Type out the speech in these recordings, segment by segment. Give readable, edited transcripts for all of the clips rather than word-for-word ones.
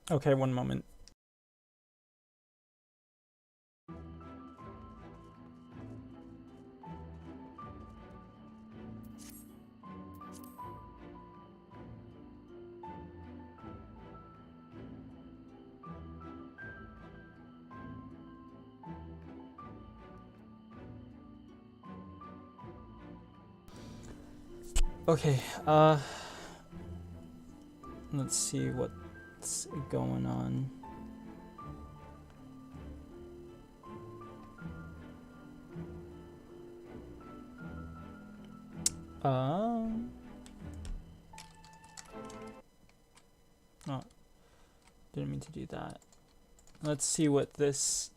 Okay, one moment. Okay, let's see what's going on. Um, oh, didn't mean to do that. Let's see what this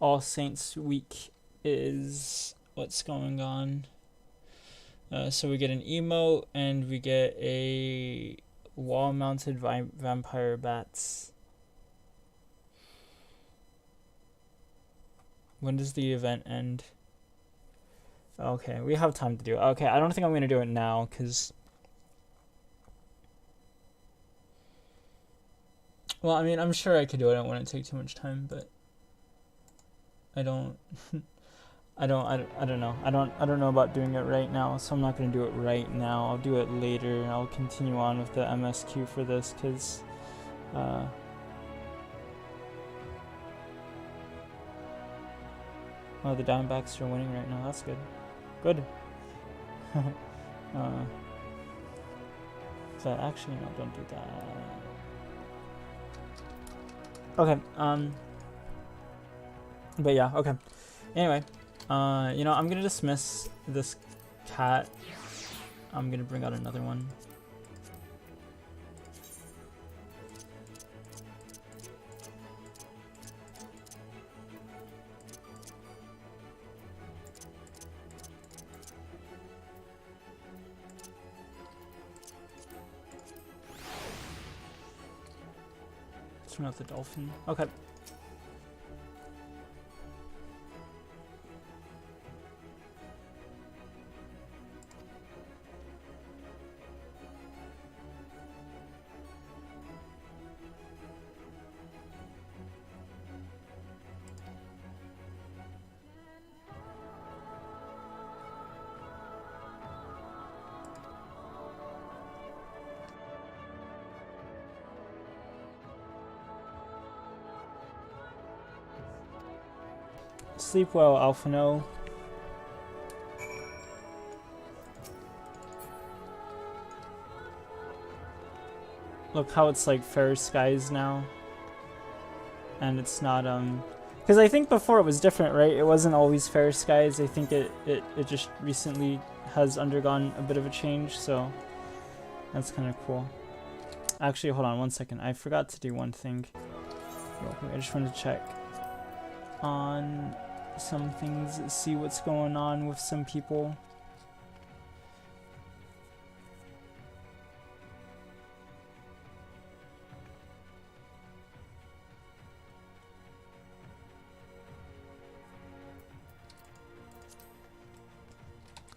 All Saints Week is. What's going on? So we get an emote and we get a wall-mounted vampire bats. When does the event end? Okay, we have time to do it. Okay, I don't think I'm gonna do it now because, well, I mean, I'm sure I could do it. I don't want to take too much time, but I don't. I don't know. I don't know about doing it right now, so I'm not gonna do it right now. I'll do it later. I'll continue on with the MSQ for this because, oh, the Diamondbacks are winning right now. That's good. Good. So actually, no, don't do that. Okay. But yeah. Okay. Anyway, I'm gonna dismiss this cat. I'm gonna bring out another one. Turn out the dolphin. Okay. Sleep well, Alphino. Look how it's like fair skies now. And it's not, because I think before it was different, right? It wasn't always fair skies. I think it just recently has undergone a bit of a change, so that's kind of cool. Actually, hold on one second. I forgot to do one thing. I just wanted to check on some things, see what's going on with some people.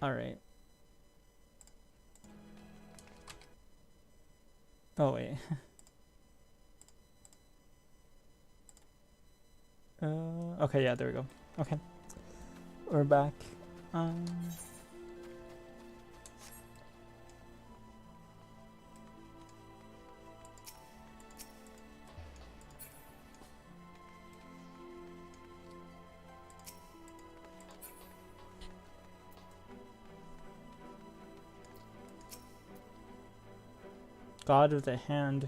All right. Oh wait. Okay, yeah, there we go. Okay, we're back. God of the Hand.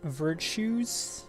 Virtues.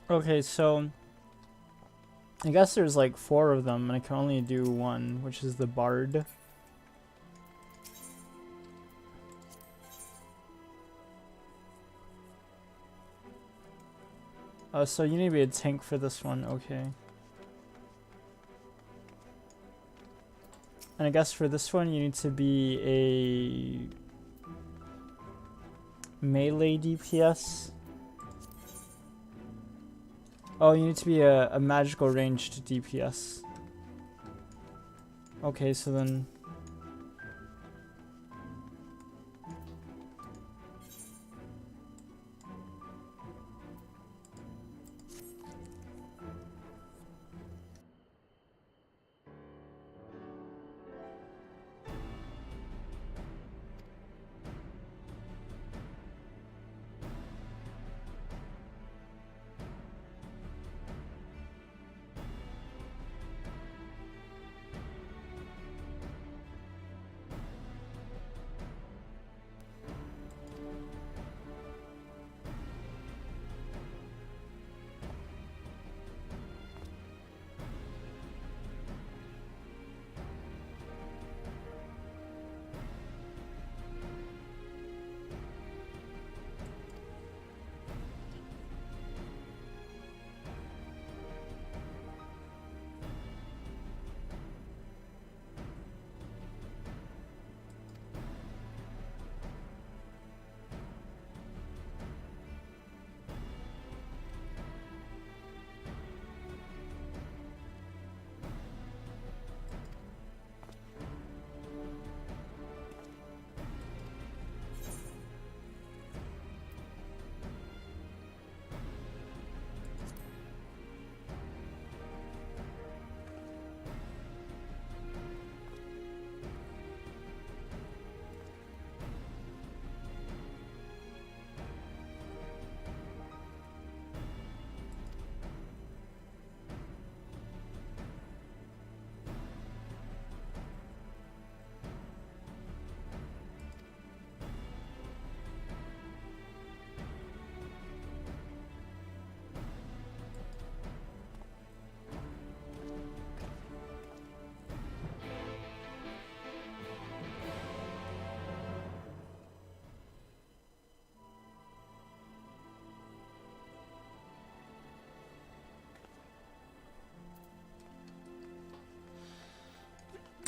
Okay, so I guess there's like 4 of them, and I can only do one, which is the Bard. Oh, so you need to be a tank for this one, okay. And I guess for this one, you need to be a melee DPS. Oh, you need to be a magical ranged DPS. Okay, so then...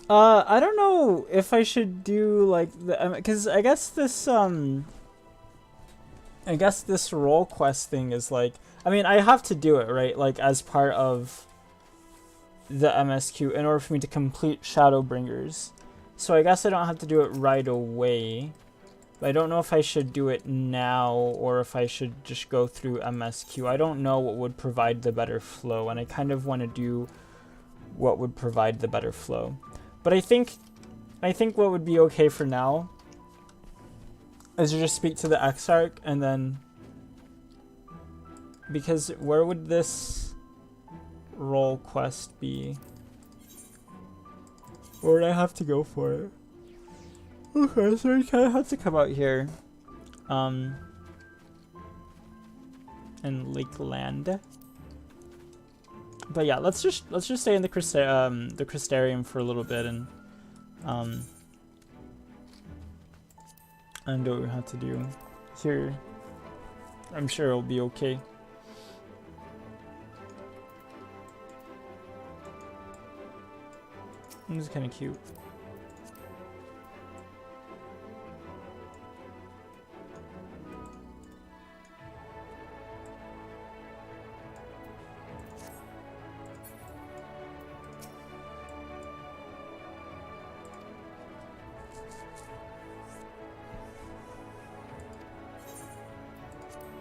I don't know if I should do like the, because I guess this role quest thing is like, I mean, I have to do it, right? Like as part of the MSQ in order for me to complete Shadowbringers. So I guess I don't have to do it right away. But I don't know if I should do it now or if I should just go through MSQ. I don't know what would provide the better flow, and I kind of want to do what would provide the better flow. But I think what would be okay for now is to just speak to the Exarch and then, because where would this role quest be? Or would I have to go for it? Okay, so I kind of have to come out here. In Lakeland. But yeah, let's just stay in the Crystarium for a little bit and do what we have to do here. I'm sure it'll be okay. This is kind of cute.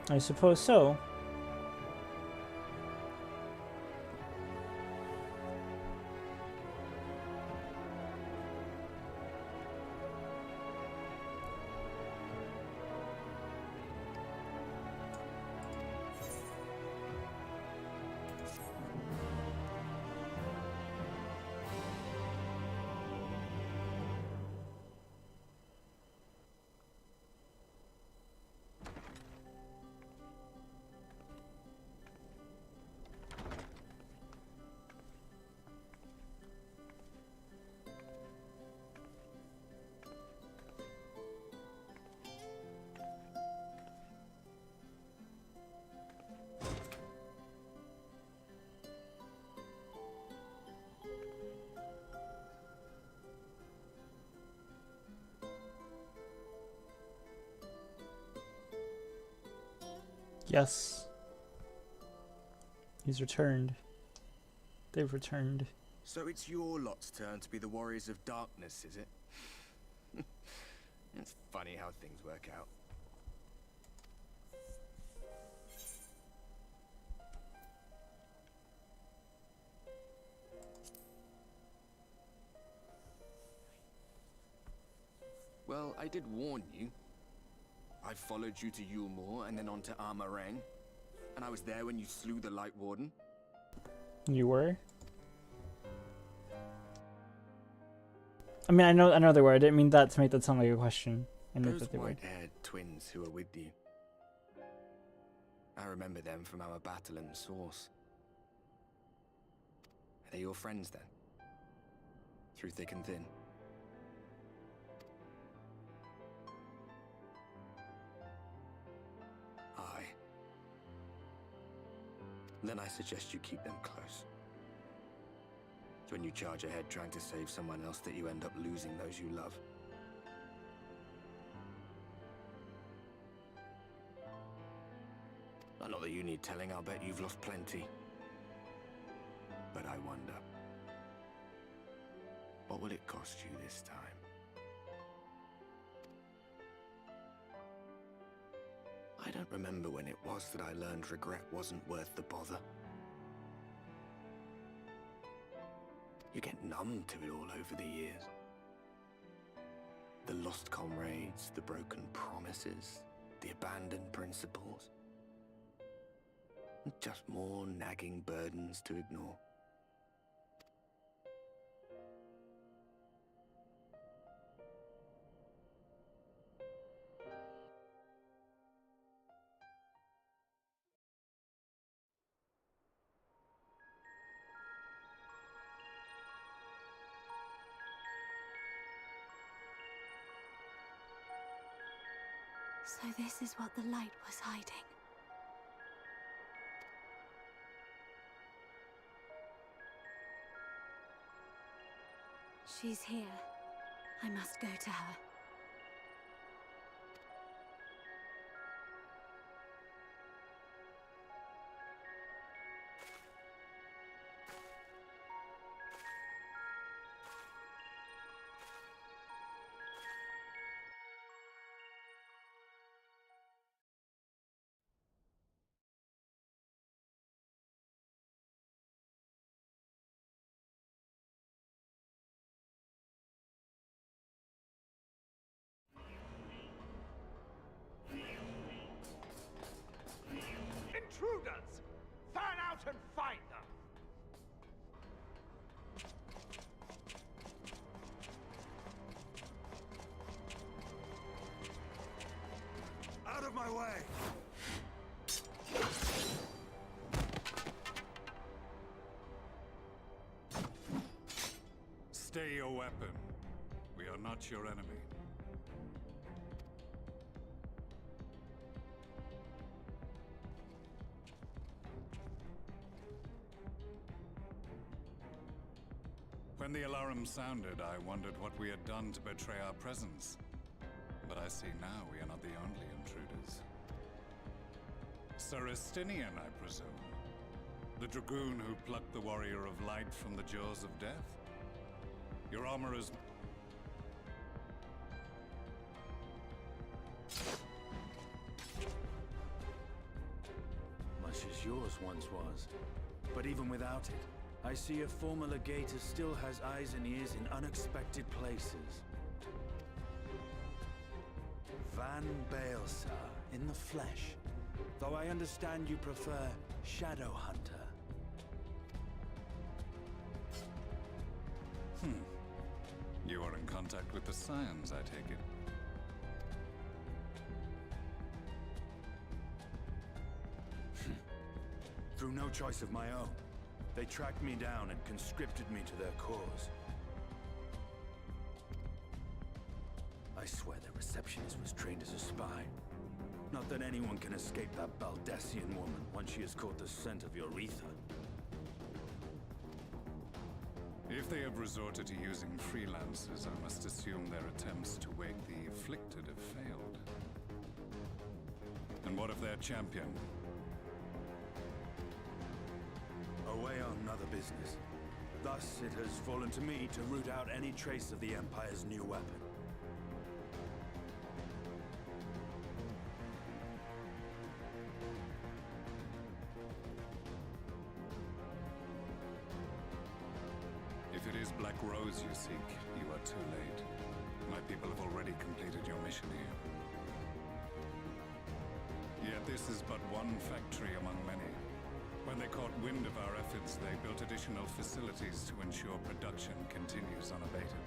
I suppose so. Yes. He's returned. They've returned. So it's your lot's turn to be the Warriors of Darkness, is it? It's funny how things work out. Well, I did warn you. I followed you to Yulmore and then on to Armarang. And I was there when you slew the Light Warden. You were? I mean, I know they were. I didn't mean that to make that sound like a question. I knew that they were. Those white-haired twins who were with you. I remember them from our battle in the Source. Are they your friends then? Through thick and thin? Aye. Then I suggest you keep them close. It's when you charge ahead trying to save someone else that you end up losing those you love. Not that you need telling, I'll bet you've lost plenty. But I wonder, what will it cost you this time? I don't remember when it was that I learned regret wasn't worth the bother. You get numb to it all over the years. The lost comrades, the broken promises, the abandoned principles. Just more nagging burdens to ignore. So this is what the light was hiding. She's here. I must go to her. Intruders! Fan out and find them! Out of my way! Stay your weapon. We are not your enemy. When the alarm sounded, I wondered what we had done to betray our presence. But I see now we are not the only intruders. Saristinian, I presume. The dragoon who plucked the Warrior of Light from the jaws of death? Your armor is... Much as yours once was. But even without it, I see a former legator still has eyes and ears in unexpected places. Van Baelsar, in the flesh. Though I understand you prefer Shadowhunter. You are in contact with the Scions, I take it. Through no choice of my own. They tracked me down and conscripted me to their cause. I swear the receptionist was trained as a spy. Not that anyone can escape that Baldesion woman once she has caught the scent of your ether. If they have resorted to using freelancers, I must assume their attempts to wake the afflicted have failed. And what of their champion? Away on other business. Thus, it has fallen to me to root out any trace of the Empire's new weapon. If it is Black Rose you seek, you are too late. My people have already completed your mission here. Yet this is but one factory among many. When they caught wind of our efforts, they built additional facilities to ensure production continues unabated.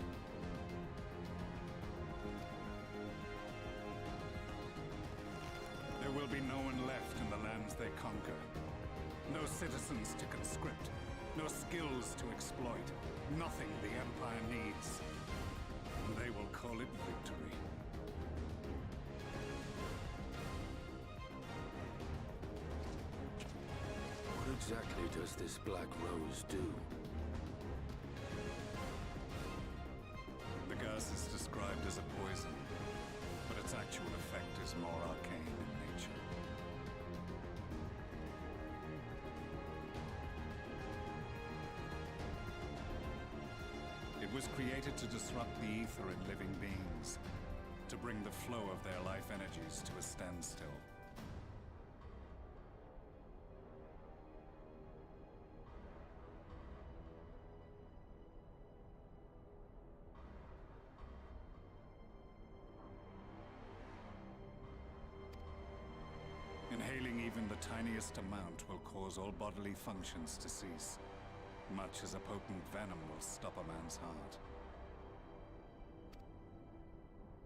There will be no one left in the lands they conquer. No citizens to conscript. No skills to exploit. Nothing the Empire needs. And they will call it victory. What exactly does this Black Rose do? The gas is described as a poison, but its actual effect is more arcane in nature. It was created to disrupt the ether in living beings, to bring the flow of their life energies to a standstill. Inhaling even the tiniest amount will cause all bodily functions to cease, much as a potent venom will stop a man's heart.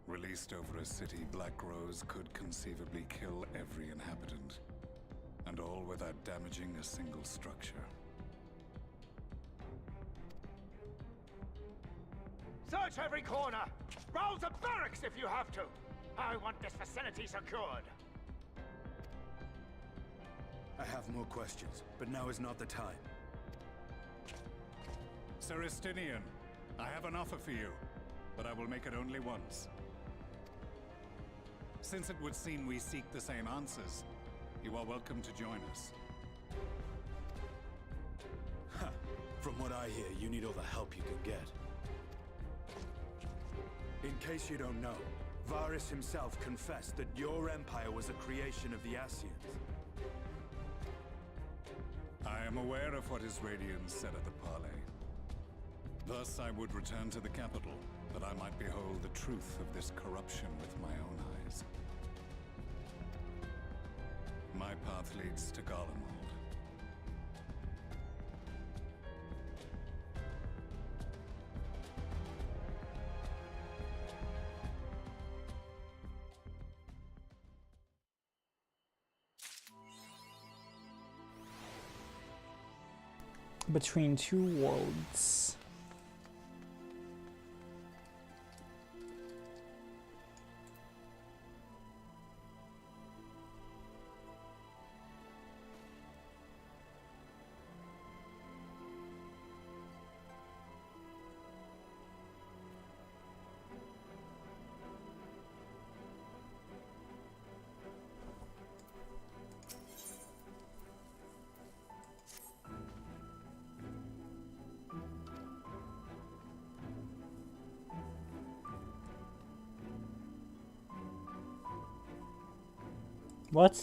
Released over a city, Black Rose could conceivably kill every inhabitant, and all without damaging a single structure. Search every corner! Rouse the barracks if you have to! I want this facility secured! I have more questions, but now is not the time. Saristinian, I have an offer for you, but I will make it only once. Since it would seem we seek the same answers, you are welcome to join us. From what I hear, you need all the help you can get. In case you don't know, Varys himself confessed that your empire was a creation of the Ascians. I am aware of what his Radiance said at the parley. Thus I would return to the capital, that I might behold the truth of this corruption with my own eyes. My path leads to Garlemald. Between two worlds. What?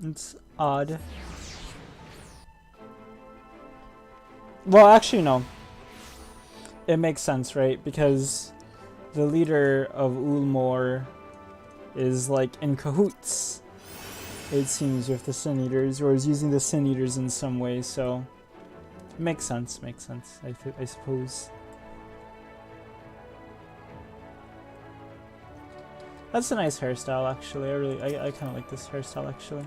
It's odd. Well, actually, no. It makes sense, right? Because the leader of Ulmor is like in cahoots, it seems, with the Sin Eaters, or is using the Sin Eaters in some way, so makes sense, I suppose. That's a nice hairstyle, actually. I kind of like this hairstyle, actually.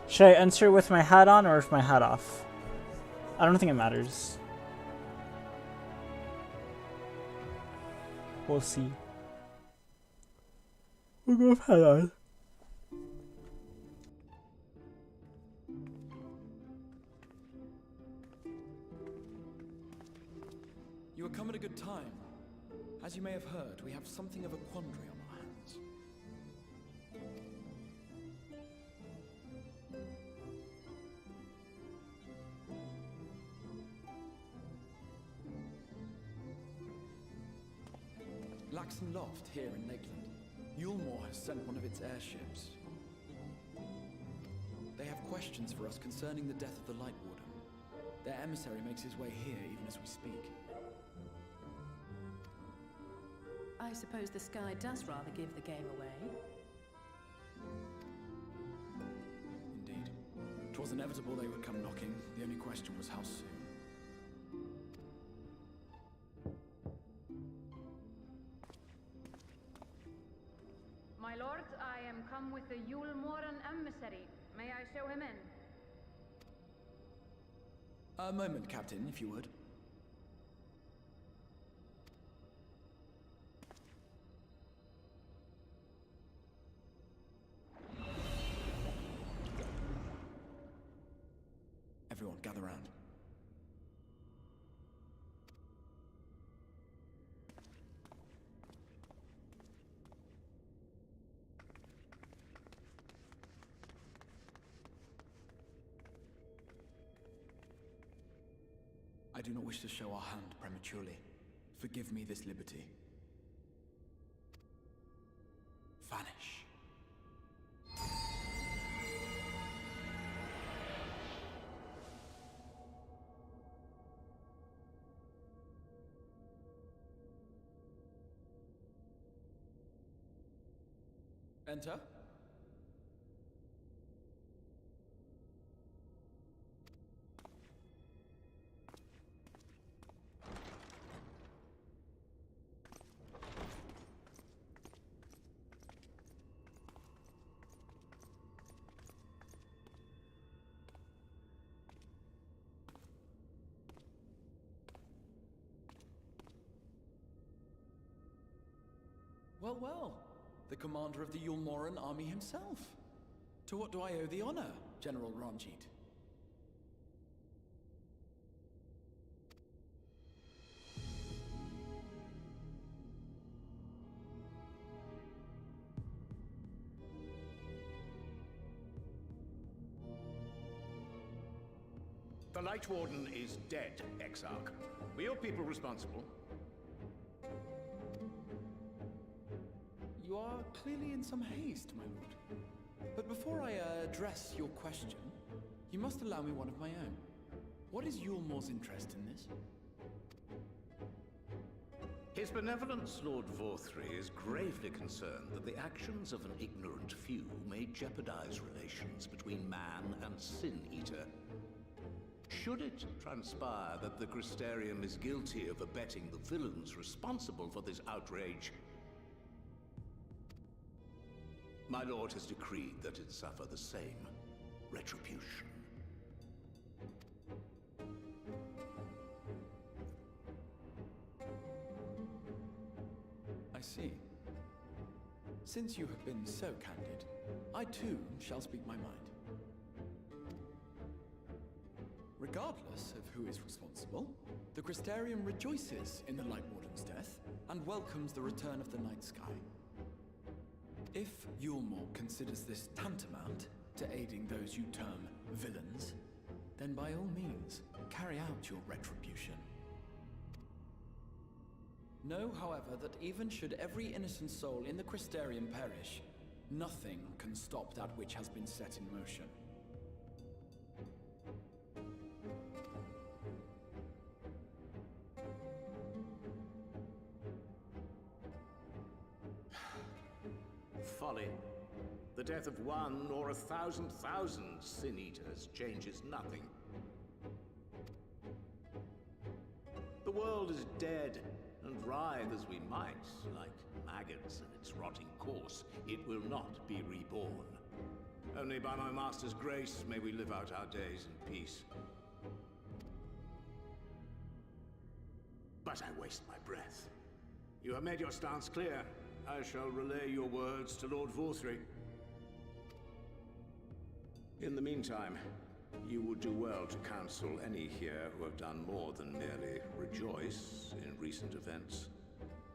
Should I enter with my hat on or with my hat off? I don't think it matters. We'll see. We'll go with hat on. You have come at a good time. As you may have heard, we have something of a quandary on our hands. Laxton Loft, here in Lakeland. Yulmore has sent one of its airships. They have questions for us concerning the death of the Light Warden. Their emissary makes his way here even as we speak. I suppose the sky does rather give the game away. Indeed. 'Twas inevitable they would come knocking. The only question was how soon. My lord, I am come with the Yulmoran emissary. May I show him in? A moment, Captain, if you would. Everyone, gather round. I do not wish to show our hand prematurely. Forgive me this liberty. Vanish. Enter. Well, well. The commander of the Yulmoran army himself. To what do I owe the honor, General Ranjit? The Light Warden is dead, Exarch. Were your people responsible? You are clearly in some haste, my lord. But before I address your question, you must allow me one of my own. What is Yulmor's interest in this? His benevolence, Lord Vorthri, is gravely concerned that the actions of an ignorant few may jeopardize relations between man and Sin Eater. Should it transpire that the Crystarium is guilty of abetting the villains responsible for this outrage, my lord has decreed that it suffer the same retribution. I see. Since you have been so candid, I too shall speak my mind. Regardless of who is responsible, the Crystarium rejoices in the Light Warden's death and welcomes the return of the night sky. If Yulmor considers this tantamount to aiding those you term villains, then by all means, carry out your retribution. Know, however, that even should every innocent soul in the Crystarium perish, nothing can stop that which has been set in motion. Folly. The death of one or 1,000,000 Sin Eaters changes nothing. The world is dead, and writhe as we might, like maggots in its rotting course, it will not be reborn. Only by my master's grace may we live out our days in peace. But I waste my breath. You have made your stance clear. I shall relay your words to Lord Vorthri. In the meantime, you would do well to counsel any here who have done more than merely rejoice in recent events,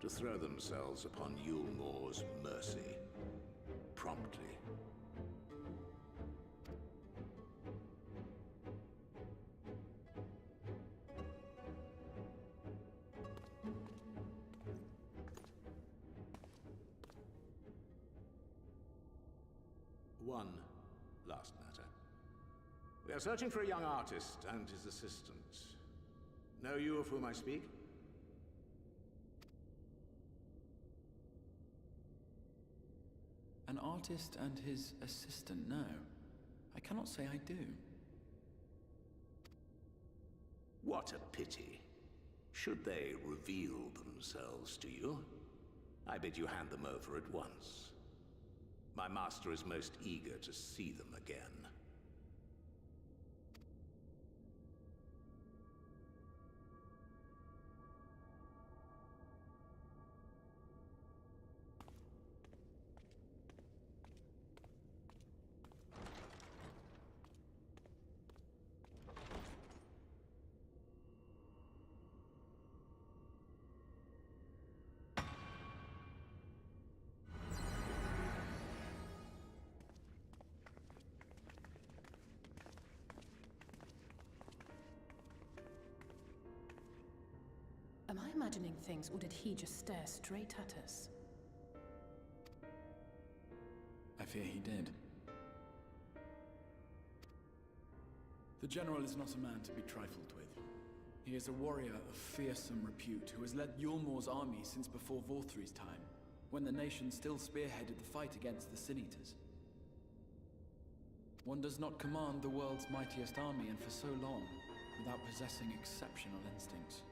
to throw themselves upon Yulmor's mercy, promptly. One last matter. We are searching for a young artist and his assistant. Know you of whom I speak? An artist and his assistant, no. I cannot say I do. What a pity. Should they reveal themselves to you, I bid you hand them over at once. My master is most eager to see them again. Am I imagining things, or did he just stare straight at us? I fear he did. The General is not a man to be trifled with. He is a warrior of fearsome repute who has led Yulmor's army since before Vorthri's time. when the nation still spearheaded the fight against the Sin Eaters. One does not command the world's mightiest army, and for so long, without possessing exceptional instincts.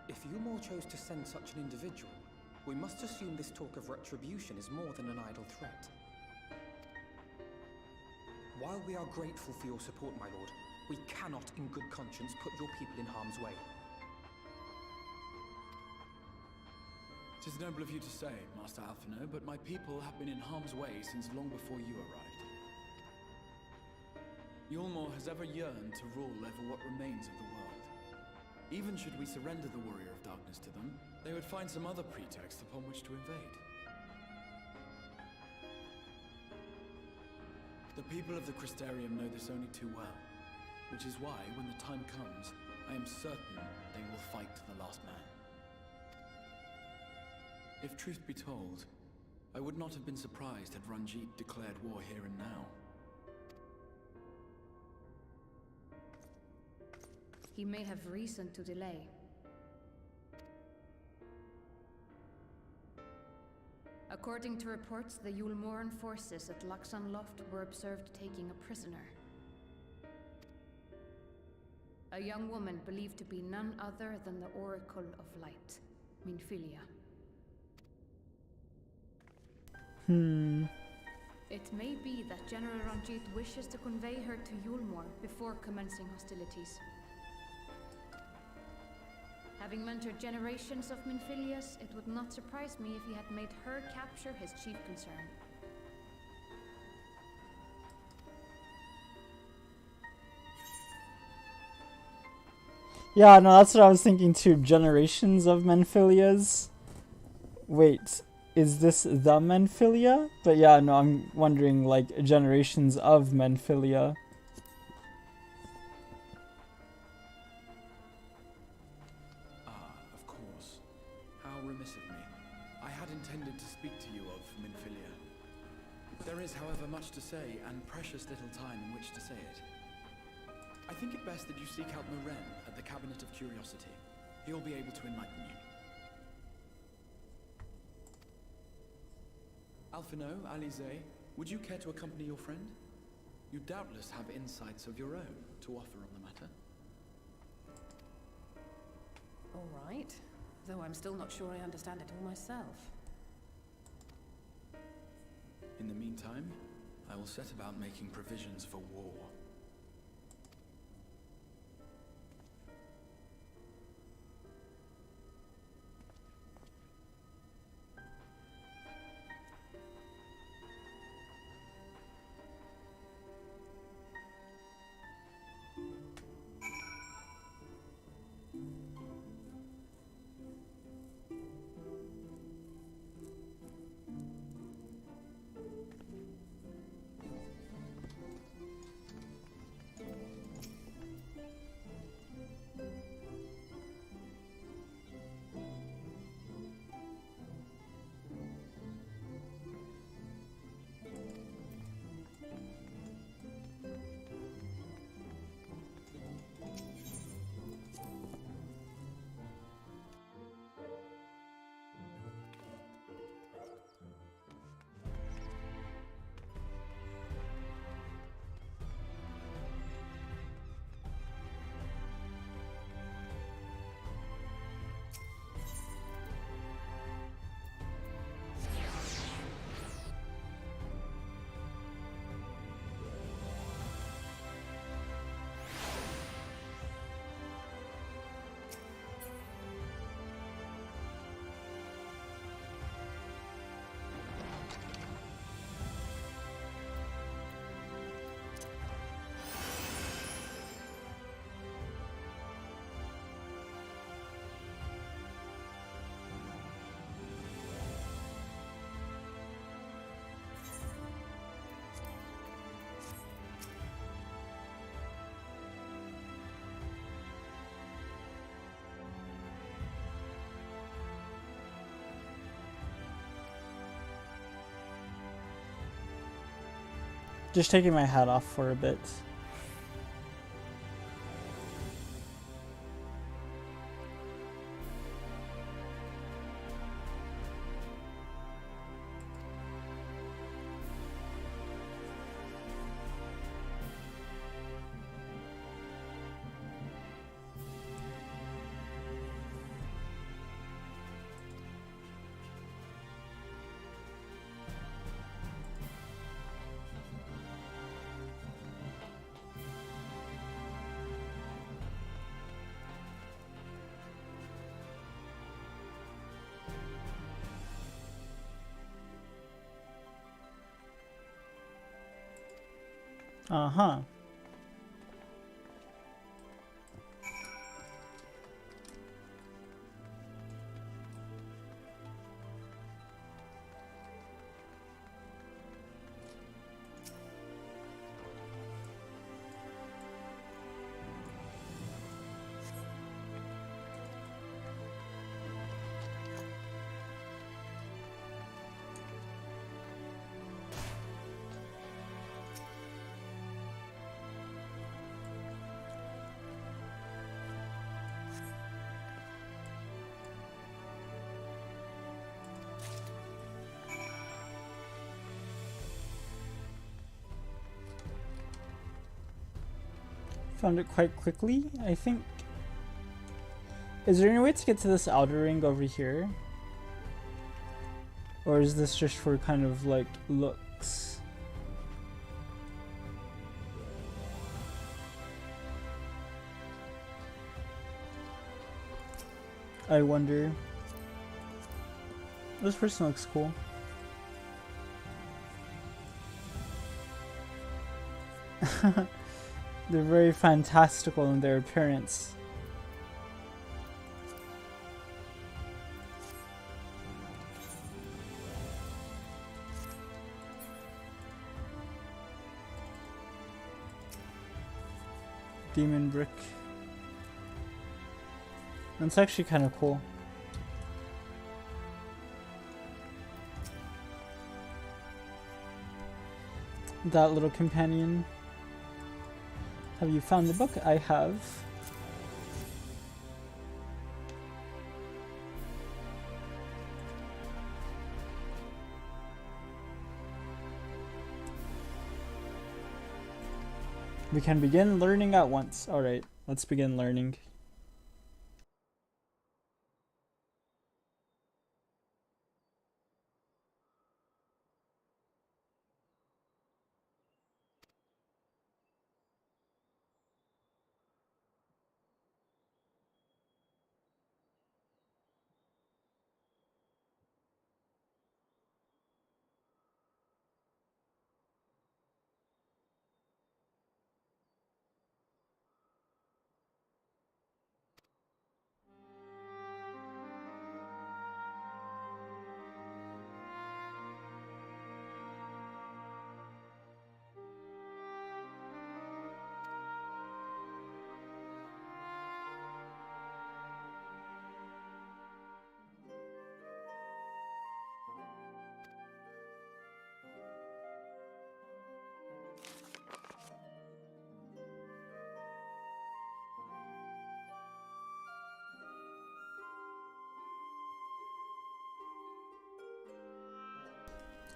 If Yulmore chose to send such an individual, we must assume this talk of retribution is more than an idle threat. While we are grateful for your support, my lord, we cannot in good conscience put your people in harm's way. It is noble of you to say, Master Alphinaud, but my people have been in harm's way since long before you arrived. Yulmore has ever yearned to rule over what remains of the world. Even should we surrender the Warrior of Darkness to them, they would find some other pretext upon which to invade. The people of the Crystarium know this only too well, which is why, when the time comes, I am certain they will fight to the last man. If truth be told, I would not have been surprised had Ranjit declared war here and now. He may have reason to delay. According to reports, the Yulmoran forces at Luxon Loft were observed taking a prisoner. A young woman believed to be none other than the Oracle of Light, Minfilia. It may be that General Ranjit wishes to convey her to Yulmore before commencing hostilities. Having mentored generations of Minfilias, it would not surprise me if he had made her capture his chief concern. Yeah, no, that's what I was thinking too. Generations of Menphilias. Wait, is this the Menphilia? But yeah, no, I'm wondering, like, generations of Menphilia. Of course. How remiss of me. I had intended to speak to you of Minfilia. There is, however, much to say, and precious little time in which to say it. I think it best that you seek out Maren at the Cabinet of Curiosity. He'll be able to enlighten you. Alphinaud, Alize, would you care to accompany your friend? You doubtless have insights of your own to offer on the matter. All right. Though I'm still not sure I understand it all myself. In the meantime, I will set about making provisions for war. Just taking my hat off for a bit. Uh-huh. Found it quite quickly, I think. Is there any way to get to this outer ring over here? Or is this just for kind of like looks? I wonder. This person looks cool. They're very fantastical in their appearance. Demon brick. That's actually kind of cool. That little companion. Have you found the book? I have. We can begin learning at once. Alright, let's begin learning.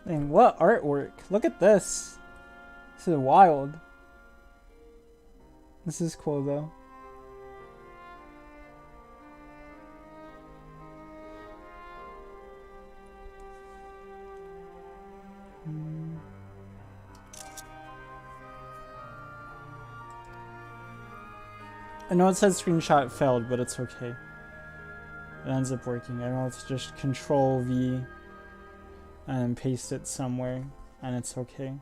And what artwork! Look at this! This is wild. This is cool though. I know it says screenshot failed, but it's okay. It ends up working. I know it's just Control V and paste it somewhere, and it's okay.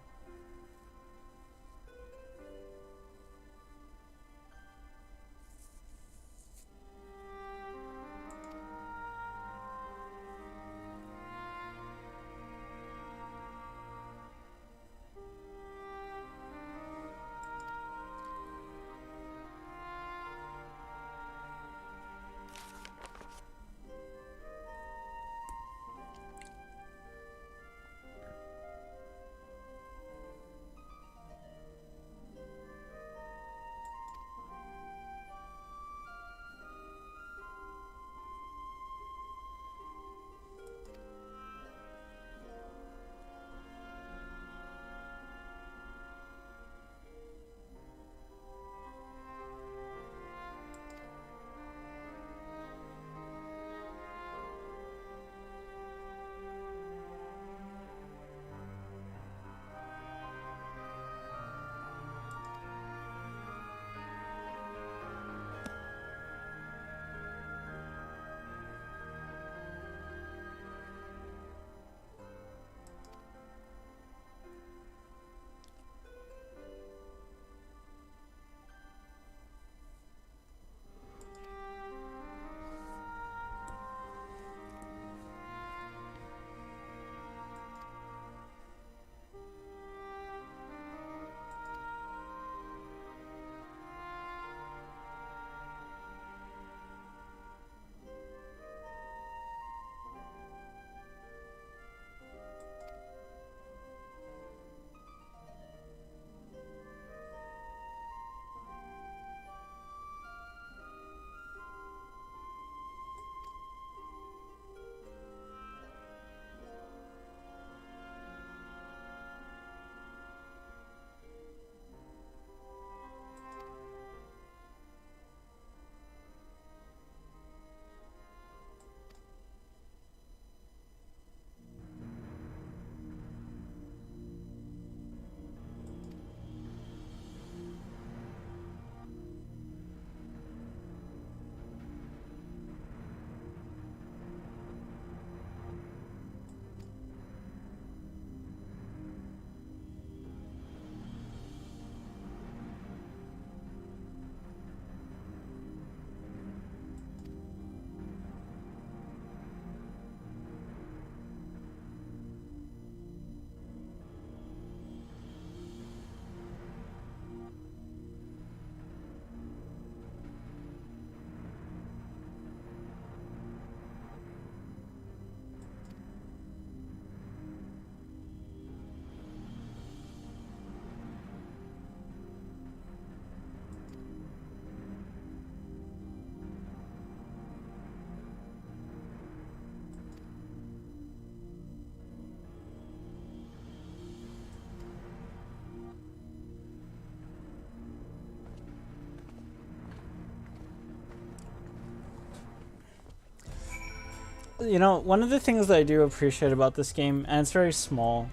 You know, one of the things that I do appreciate about this game, and it's very small,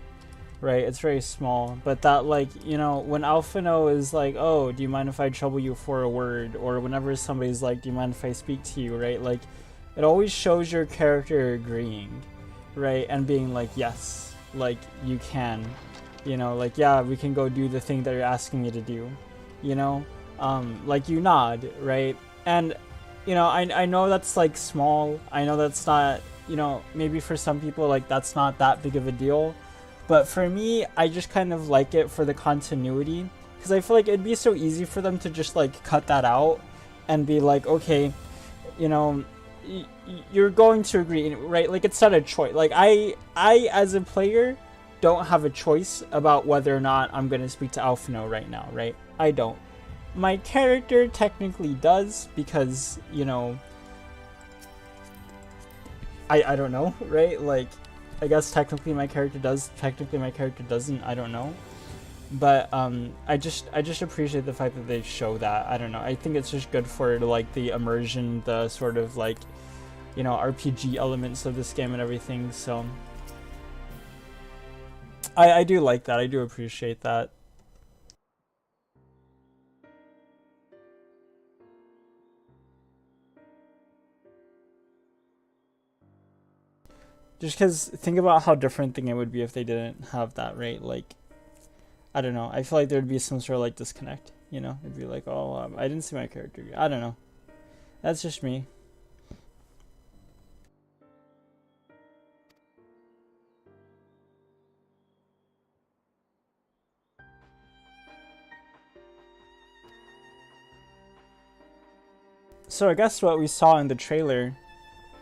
right? It's very small, but that, like, you know, when Alphino is like, oh, do you mind if I trouble you for a word? Or whenever somebody's like, do you mind if I speak to you, right? Like, it always shows your character agreeing, right? And being like, yes, like, you can, you know, like, yeah, we can go do the thing that you're asking me to do, you know? Like, you nod, right? And, you know, I know that's, like, small. I know that's not, you know, maybe for some people, like, that's not that big of a deal. But for me, I just kind of like it for the continuity. Because I feel like it'd be so easy for them to just, like, cut that out and be like, okay, you know, you're going to agree, right? Like, it's not a choice. Like, I as a player, don't have a choice about whether or not I'm going to speak to Alphino right now, right? I don't. My character technically does, because, you know, I don't know, right? Like, I guess technically my character does, technically my character doesn't, I don't know. But I just appreciate the fact that they show that. I don't know. I think it's just good for, like, the immersion, the sort of, like, you know, RPG elements of this game and everything. So I do like that. I do appreciate that. Just because, think about how different thing it would be if they didn't have that, right? Like, I don't know. I feel like there'd be some sort of, like, disconnect, you know? It'd be like, oh, I didn't see my character. I don't know. That's just me. So I guess what we saw in the trailer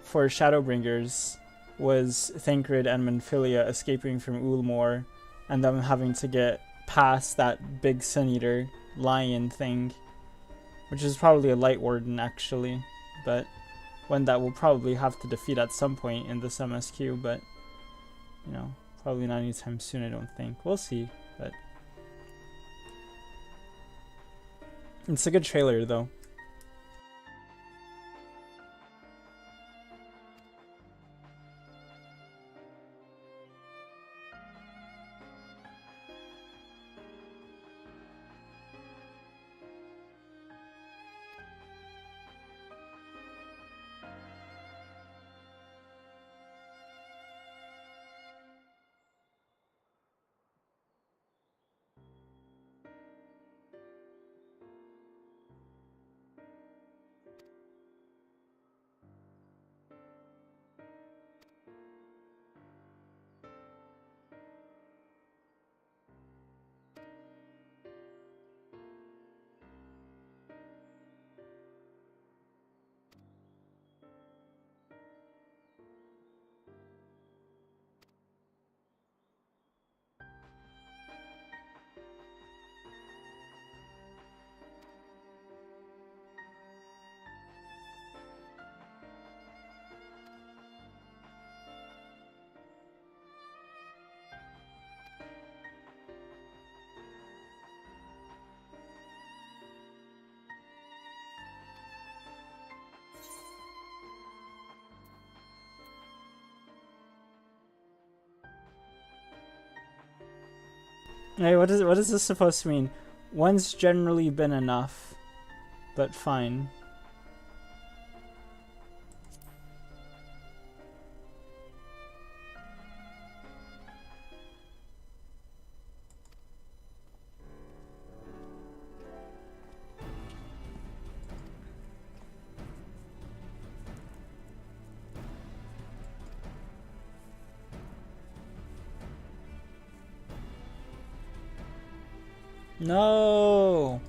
for Shadowbringers was Thancred and Minfilia escaping from Ulmor and them having to get past that big Sun Eater lion thing, which is probably a Light Warden actually, but one that we'll probably have to defeat at some point in this MSQ, but, you know, probably not anytime soon, I don't think. We'll see, but it's a good trailer though. Hey, what is this supposed to mean? One's generally been enough, but fine. No.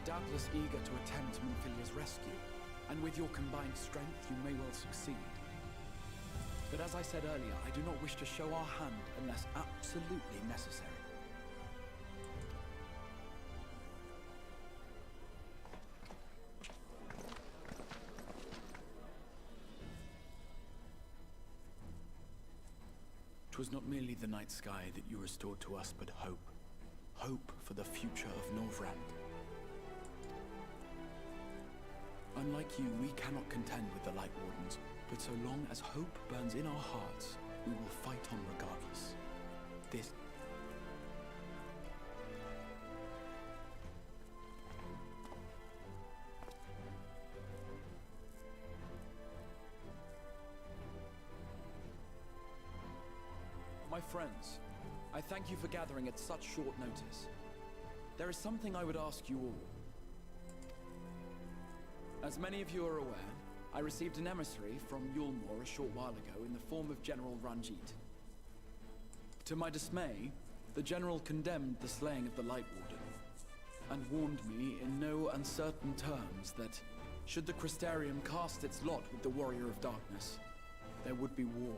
are doubtless eager to attempt Minfilia's rescue, and with your combined strength, you may well succeed. But as I said earlier, I do not wish to show our hand unless absolutely necessary. Twas not merely the night sky that you restored to us, but hope. Hope for the future of Norvrand. Unlike you, we cannot contend with the Light Wardens, but so long as hope burns in our hearts, we will fight on regardless. This... My friends, I thank you for gathering at such short notice. There is something I would ask you all. As many of you are aware, I received an emissary from Yulmore a short while ago in the form of General Ranjit. To my dismay, the General condemned the slaying of the Light Warden, and warned me in no uncertain terms that, should the Crystarium cast its lot with the Warrior of Darkness, there would be war.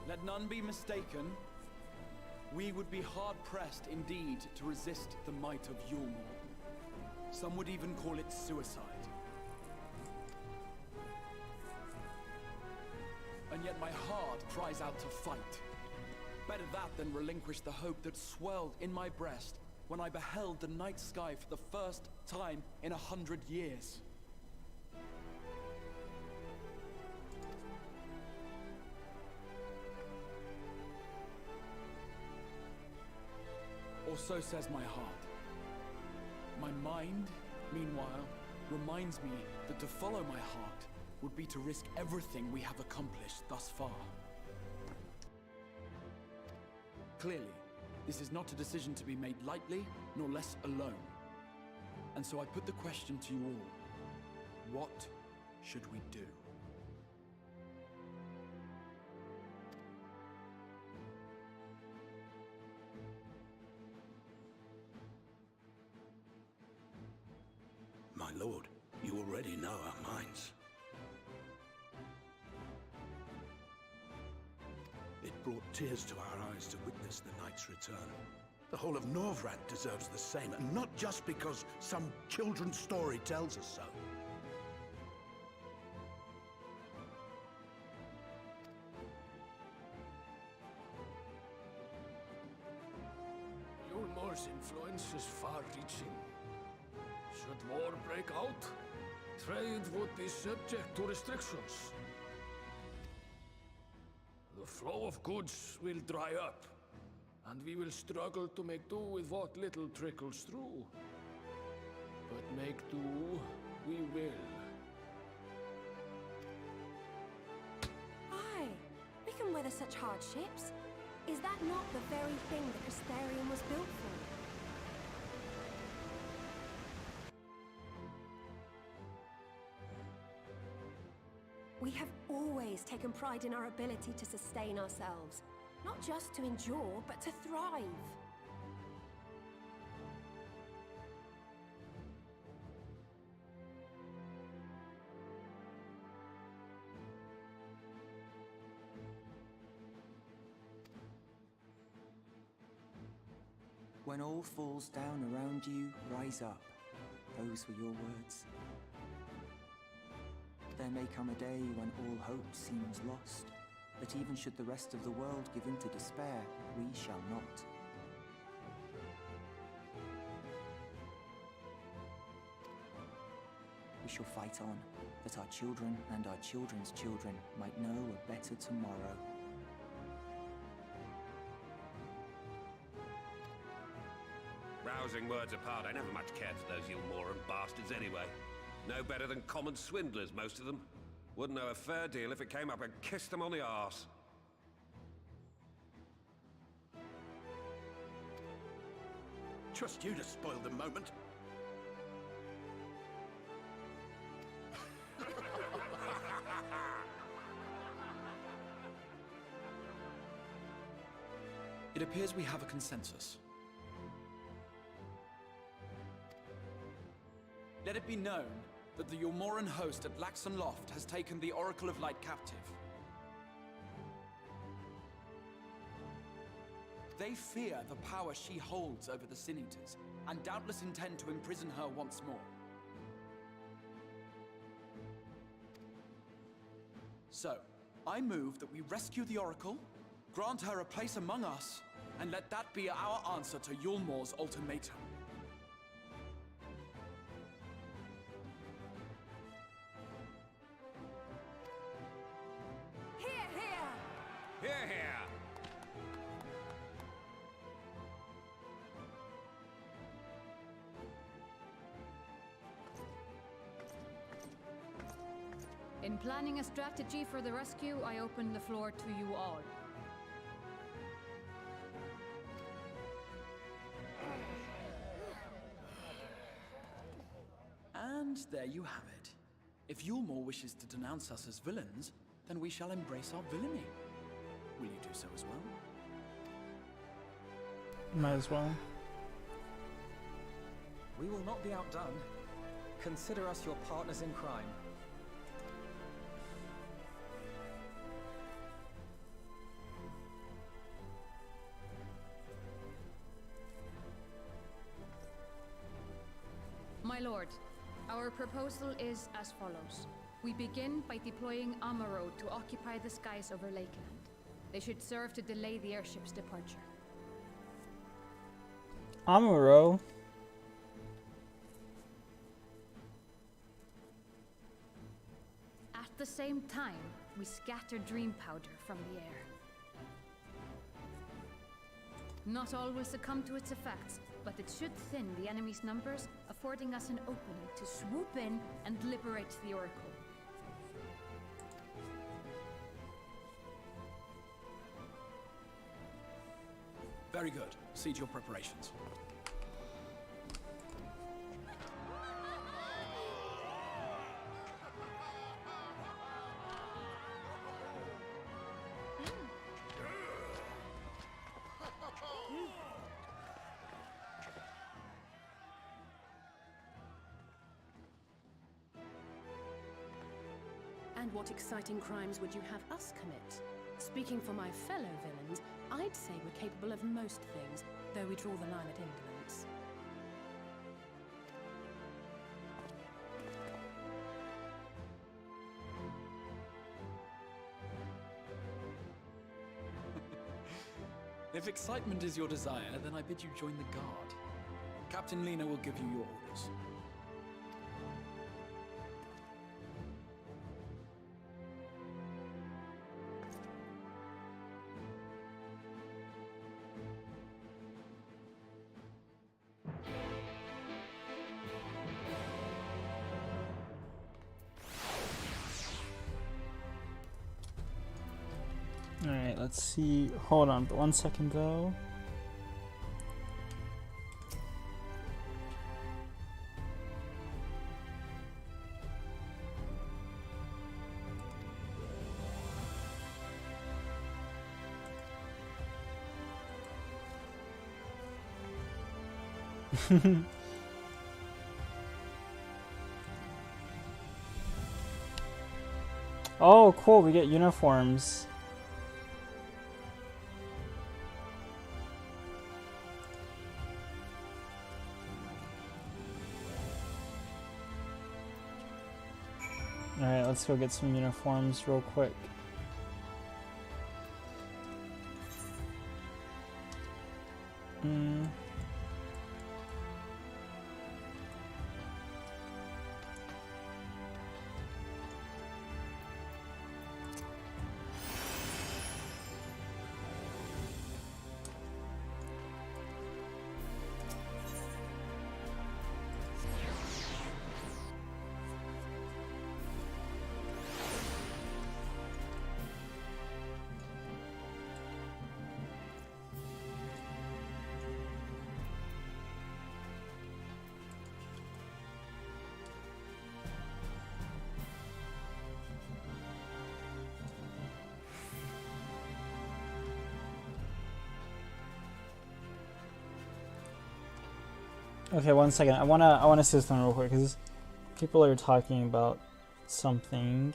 Let none be mistaken. We would be hard-pressed indeed to resist the might of Yulmore. Some would even call it suicide. And yet my heart cries out to fight. Better that than relinquish the hope that swelled in my breast when I beheld the night sky for the first time in 100 years. Or so says my heart. My mind, meanwhile, reminds me that to follow my heart would be to risk everything we have accomplished thus far. Clearly, this is not a decision to be made lightly, nor less alone. And so I put the question to you all. What should we do? My lord, you already know our minds. It brought tears to our eyes to witness the knight's return. The whole of Norvrand deserves the same, and not just because some children's story tells us so. Yulmore's influence is far-reaching. Should war break out, trade would be subject to restrictions. The flow of goods will dry up, and we will struggle to make do with what little trickles through. But make do, we will. Aye, we can weather such hardships. Is that not the very thing the Crystarium was built for? We have always taken pride in our ability to sustain ourselves. Not just to endure, but to thrive. When all falls down around you, rise up. Those were your words. There may come a day when all hope seems lost, but even should the rest of the world give in to despair, we shall not. We shall fight on, that our children and our children's children might know a better tomorrow. Rousing words apart, I never much cared for those Yulmoran bastards anyway. No better than common swindlers, most of them. Wouldn't know a fair deal if it came up and kissed them on the arse. Trust you to spoil the moment. It appears we have a consensus. Let it be known that the Yulmoran host at Laxon Loft has taken the Oracle of Light captive. They fear the power she holds over the Sin Eaters, and doubtless intend to imprison her once more. So, I move that we rescue the Oracle, grant her a place among us, and let that be our answer to Yulmor's ultimatum. Here, here! Here, here! In planning a strategy for the rescue, I open the floor to you all. And there you have it. If Yulmor wishes to denounce us as villains, then we shall embrace our villainy. Will you do so as well? Might as well. We will not be outdone. Consider us your partners in crime. My lord, our proposal is as follows. We begin by deploying Amaro to occupy the skies over Lakeland. They should serve to delay the airship's departure. Amuro? At the same time, we scatter dream powder from the air. Not all will succumb to its effects, but it should thin the enemy's numbers, affording us an opening to swoop in and liberate the Oracle. Very good. Siege your preparations. And what exciting crimes would you have us commit? Speaking for my fellow villains, I'd say we're capable of most things, though we draw the line at indolence. If excitement is your desire, then I bid you join the guard. Captain Lena will give you your orders. Alright, let's see. Hold on 1 second though. Oh, cool, we get uniforms. Alright, let's go get some uniforms real quick. Okay, 1 second. I wanna say something real quick because people are talking about something.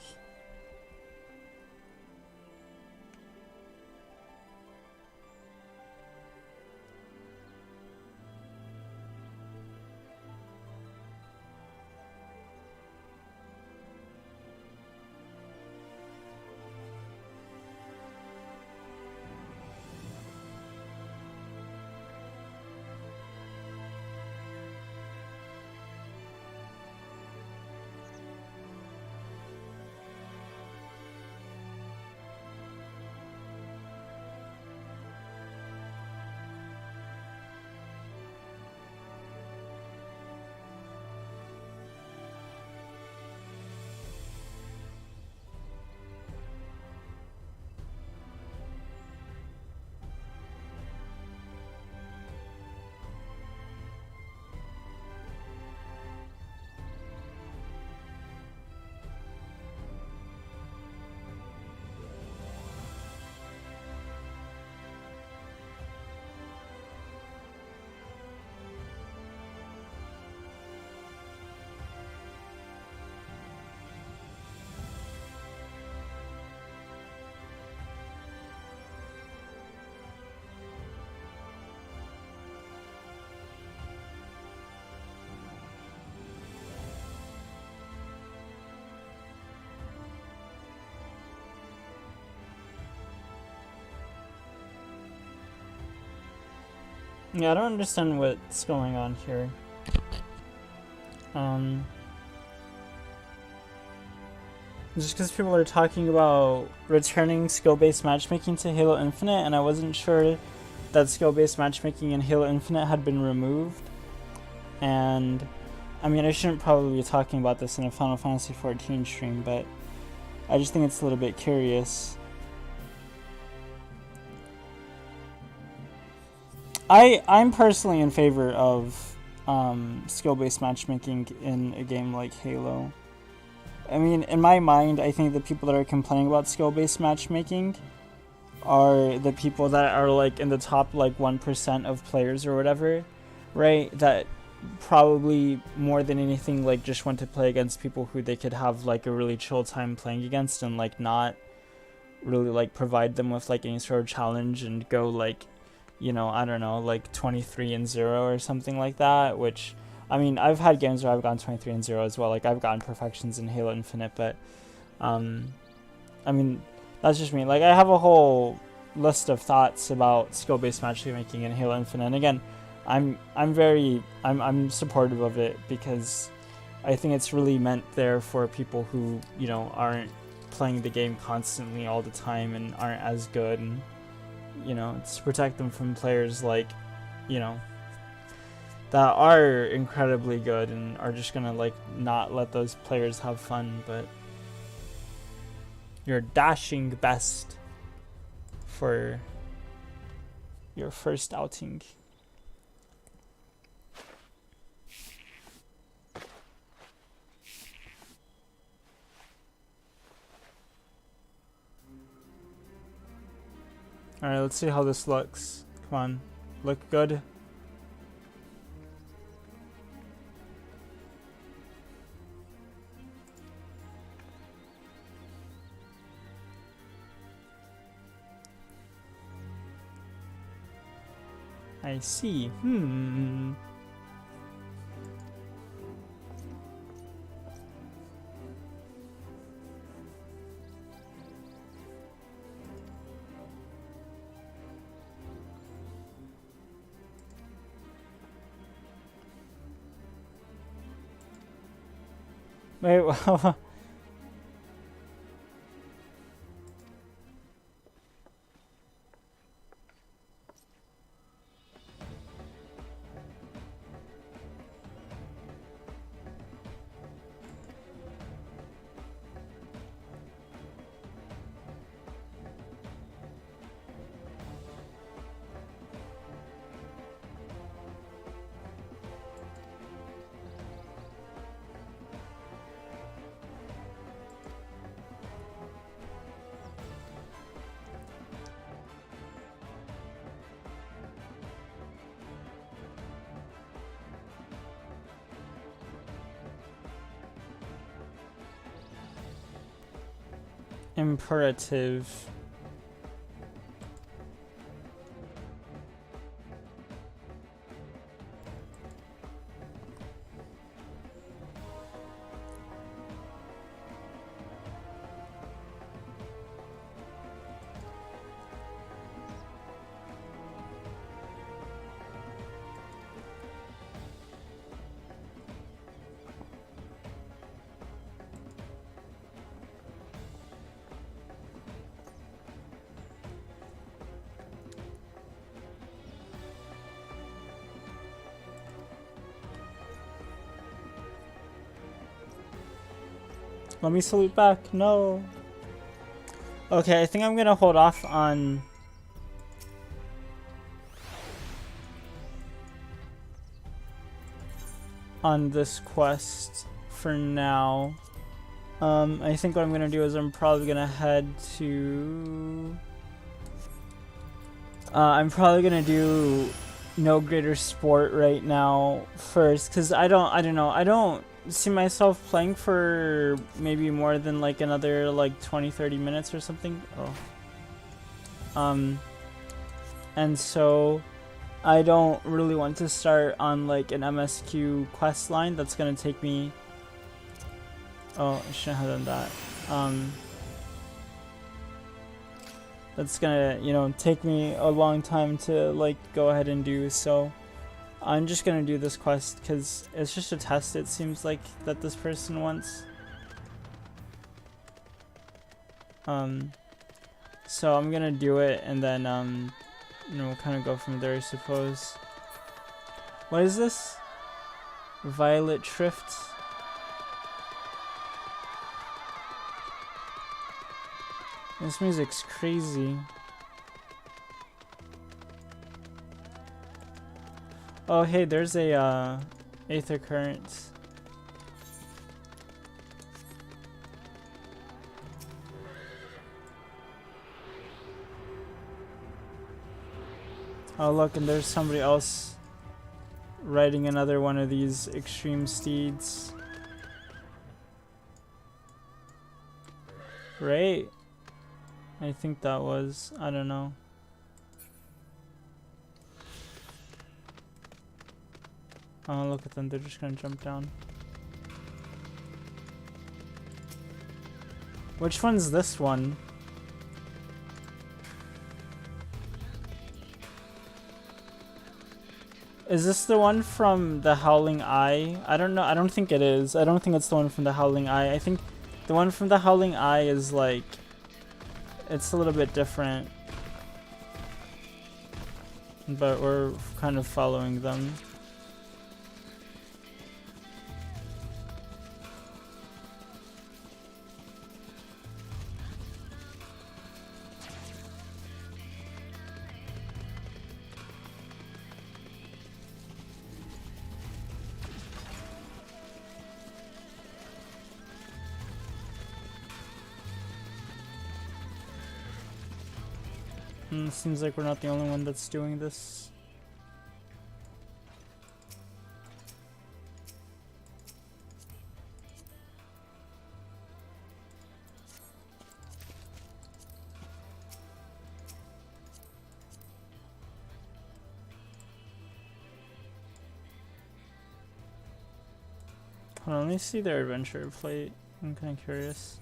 Yeah, I don't understand what's going on here. Just because people are talking about returning skill-based matchmaking to Halo Infinite, and I wasn't sure that skill-based matchmaking in Halo Infinite had been removed. And, I mean, I shouldn't probably be talking about this in a Final Fantasy XIV stream, but I just think it's a little bit curious. I'm personally in favor of skill-based matchmaking in a game like Halo. I mean, in my mind, I think the people that are complaining about skill-based matchmaking are the people that are like in the top like 1% of players or whatever, right? That probably more than anything like just want to play against people who they could have like a really chill time playing against and like not really like provide them with like any sort of challenge and go like, you know, I don't know, like 23-0 or something like that, which, I mean, I've had games where I've gone 23-0 as well, like I've gotten perfections in Halo Infinite, but, I mean, that's just me. Like, I have a whole list of thoughts about skill-based matchmaking in Halo Infinite, and again, I'm supportive of it because I think it's really meant there for people who, you know, aren't playing the game constantly all the time and aren't as good, and you know, it's to protect them from players like, you know, that are incredibly good and are just gonna like not let those players have fun, but your dashing best for your first outing. Alright, let's see how this looks. Come on. Look good. I see. Wait, imperative. Let me salute back. No. Okay, I think I'm gonna hold off on this quest for now. I think what I'm gonna do is I'm probably gonna head to I'm probably gonna do No Greater Sport right now first, because I don't know, I don't see myself playing for maybe more than like another like 20-30 minutes or something. And so I don't really want to start on like an MSQ quest line that's gonna take me, oh, I shouldn't have done that. That's gonna, you know, take me a long time to like go ahead and do. So I'm just gonna do this quest because it's just a test, it seems like, that this person wants. So I'm gonna do it and then you know, kind of go from there, I suppose. What is this? Violet Trift. This music's crazy. Oh hey, there's a Aether Current. Oh look, and there's somebody else riding another one of these extreme steeds. Right? I think that was, I don't know. Oh, look at them, they're just gonna jump down. Which one's this one? Is this the one from the Howling Eye? I don't know, I don't think it is. I don't think it's the one from the Howling Eye. I think the one from the Howling Eye is like, it's a little bit different. But we're kind of following them. Seems like we're not the only one that's doing this. Hold on, let me see their adventure plate. I'm kind of curious.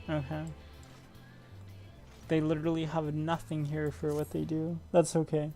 Okay. They literally have nothing here for what they do. That's okay.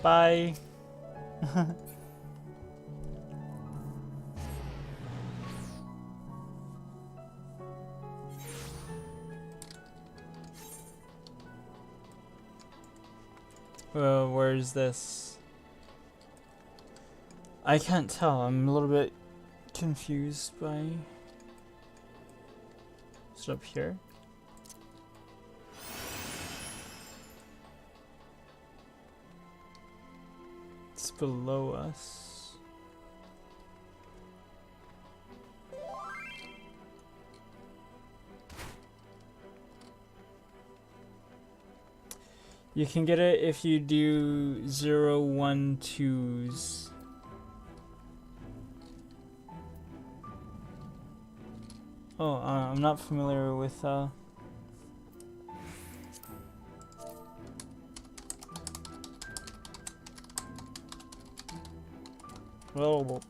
Bye. Where's this? I can't tell. I'm a little bit confused by... Is it up here? It's below us. You can get it if you do 012s. Oh, I'm not familiar with well, oh,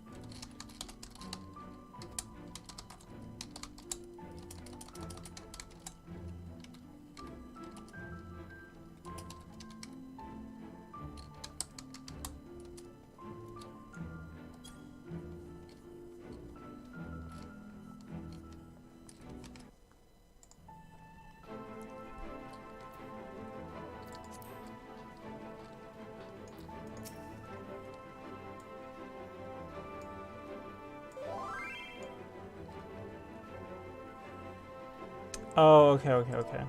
okay.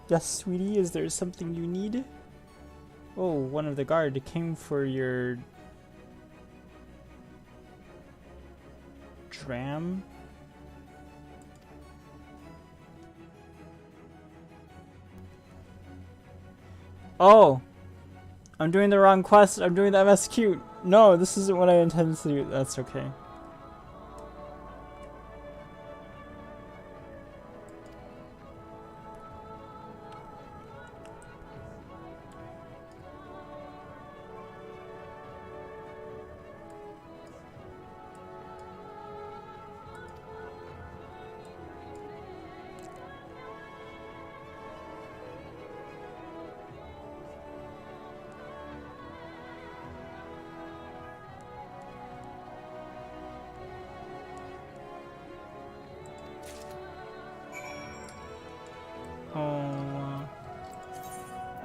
Yes, sweetie, is there something you need? Oh, one of the guard came for your... dram? Oh! I'm doing the wrong quest. I'm doing the MSQ. No, this isn't what I intended to do. That's okay.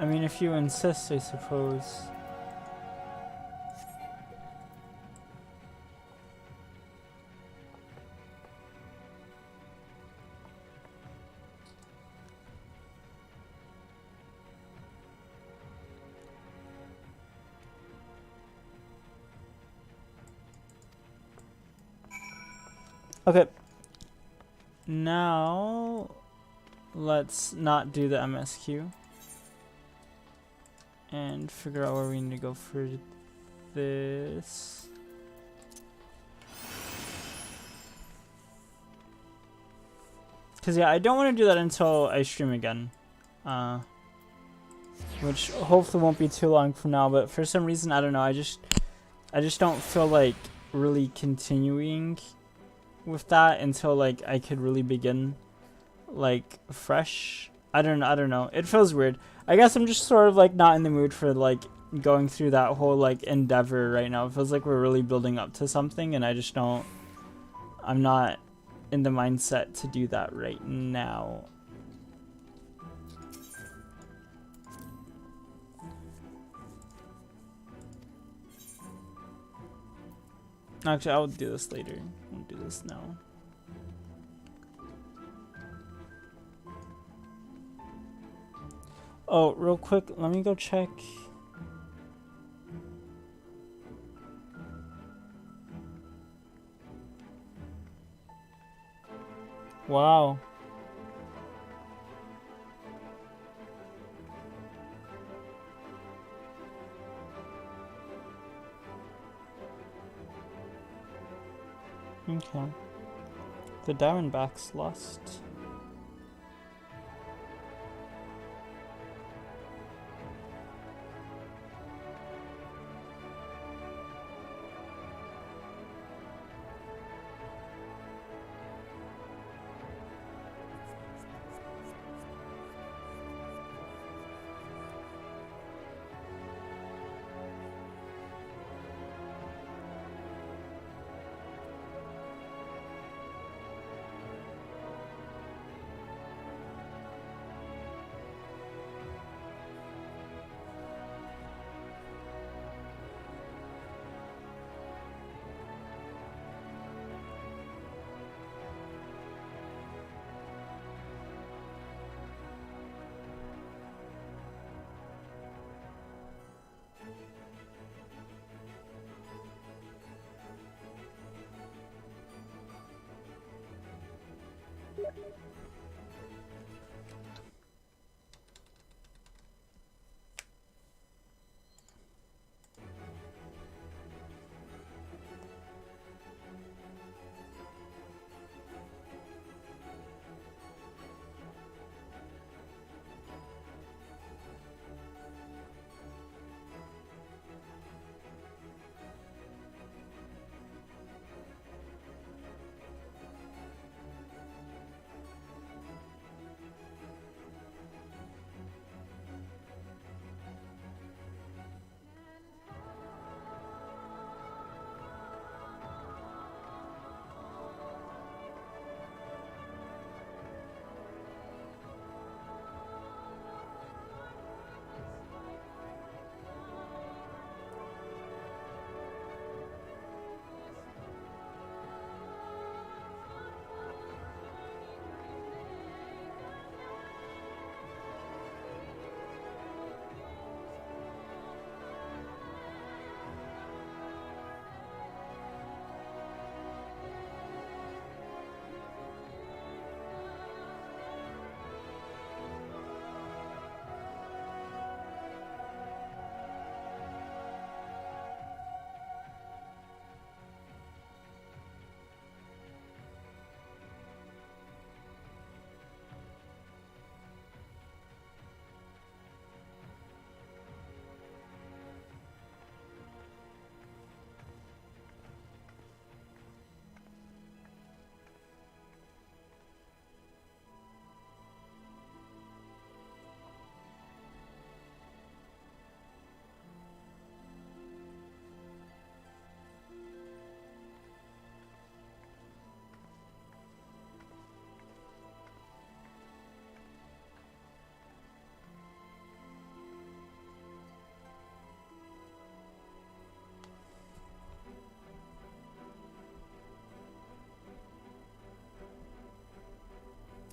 I mean, if you insist, I suppose. Okay. Now, let's not do the MSQ. And figure out where we need to go for this. Cause yeah, I don't want to do that until I stream again. Which hopefully won't be too long from now, but for some reason, I don't know, I just don't feel like really continuing with that until like I could really begin like fresh. I don't know. It feels weird. I guess I'm just sort of like not in the mood for like going through that whole like endeavor right now. It feels like we're really building up to something and I'm not in the mindset to do that right now. Actually, I'll do this later. I'll do this now. Oh, real quick, let me go check. Wow. Okay. The Diamondbacks lost.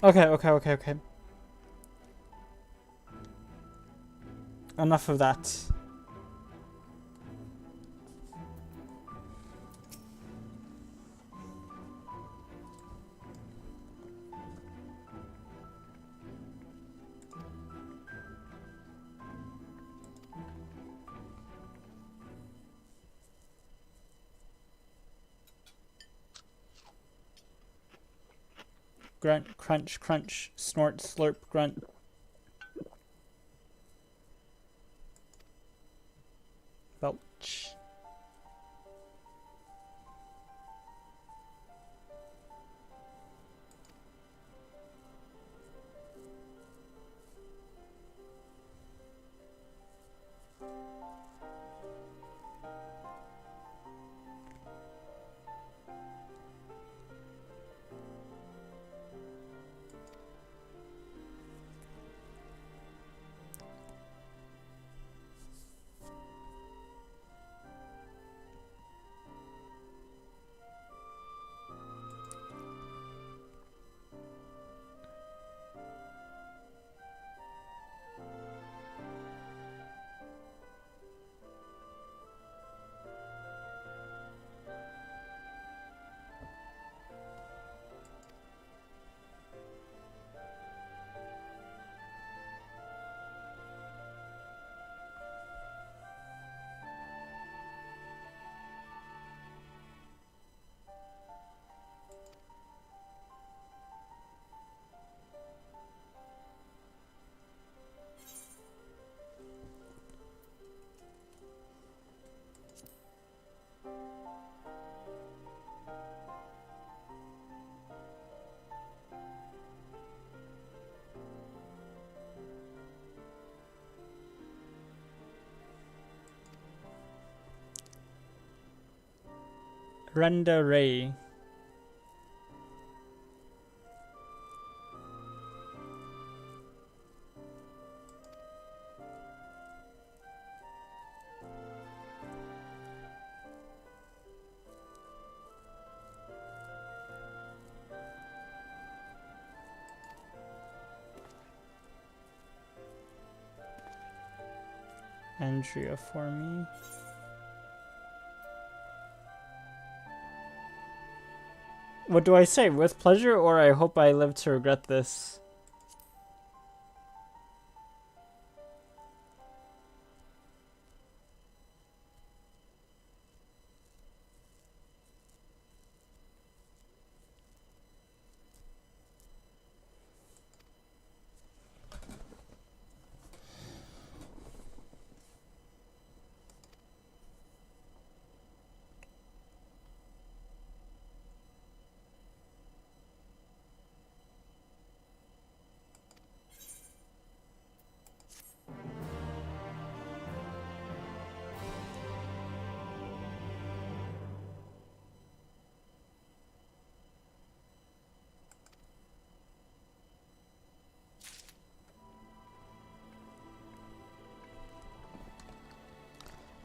Okay. Enough of that. Grunt, crunch, crunch, snort, slurp, grunt. Belch. Renda Ray. Andrea for me. What do I say? With pleasure, or I hope I live to regret this?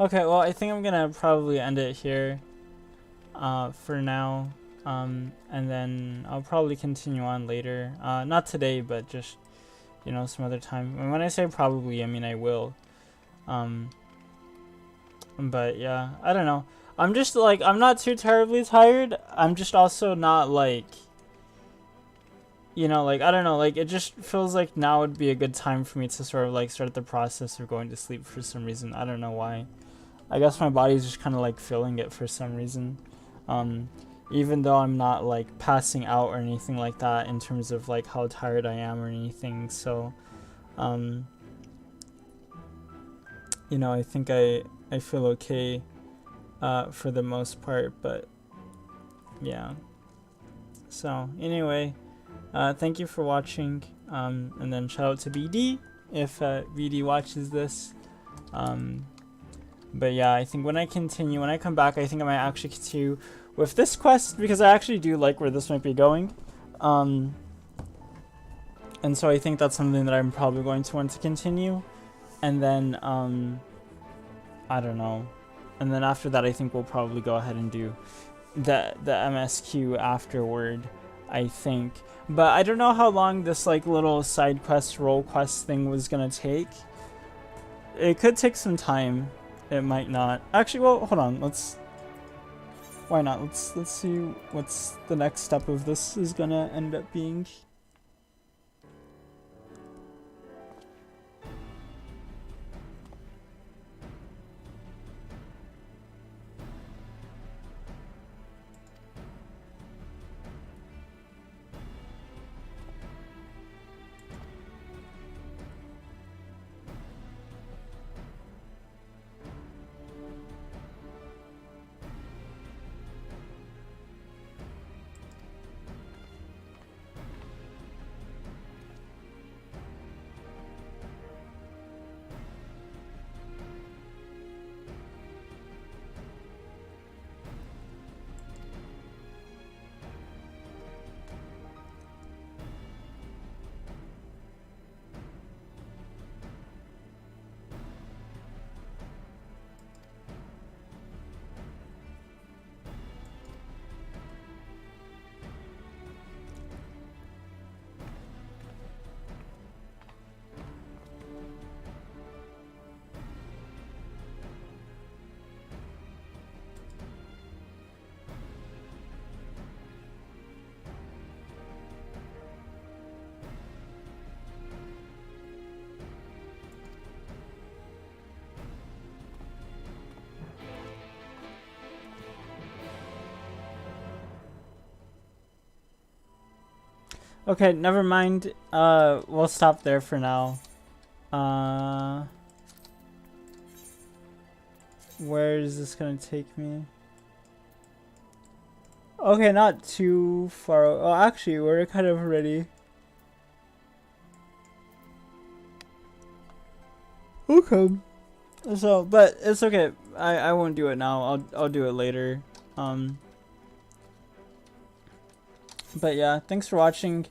Okay, well, I think I'm gonna probably end it here for now, and then I'll probably continue on later. Not today, but just, you know, some other time. And when I say probably, I mean I will. But yeah, I don't know. I'm just like, I'm not too terribly tired. I'm just also not like, you know, like, I don't know, like, it just feels like now would be a good time for me to sort of like start the process of going to sleep for some reason. I don't know why. I guess my body's just kind of like feeling it for some reason. Even though I'm not like passing out or anything like that in terms of like how tired I am or anything. So, you know, I think I feel okay for the most part, but yeah. So anyway, thank you for watching, and then shout out to BD if BD watches this. But yeah, I think when I come back, I think I might actually continue with this quest, because I actually do like where this might be going. And so I think that's something that I'm probably going to want to continue. And then, I don't know. And then after that, I think we'll probably go ahead and do the MSQ afterward. I think. But I don't know how long this like little side quest, role quest thing was gonna take. It could take some time. It might not. Actually, well, hold on. Why not? Let's see what's the next step of this is gonna end up being. Okay, never mind. We'll stop there for now. Where is this gonna take me? Okay, not too far. Oh, actually, we're kind of already. Okay. So, but it's okay. I won't do it now. I'll do it later. But yeah, thanks for watching.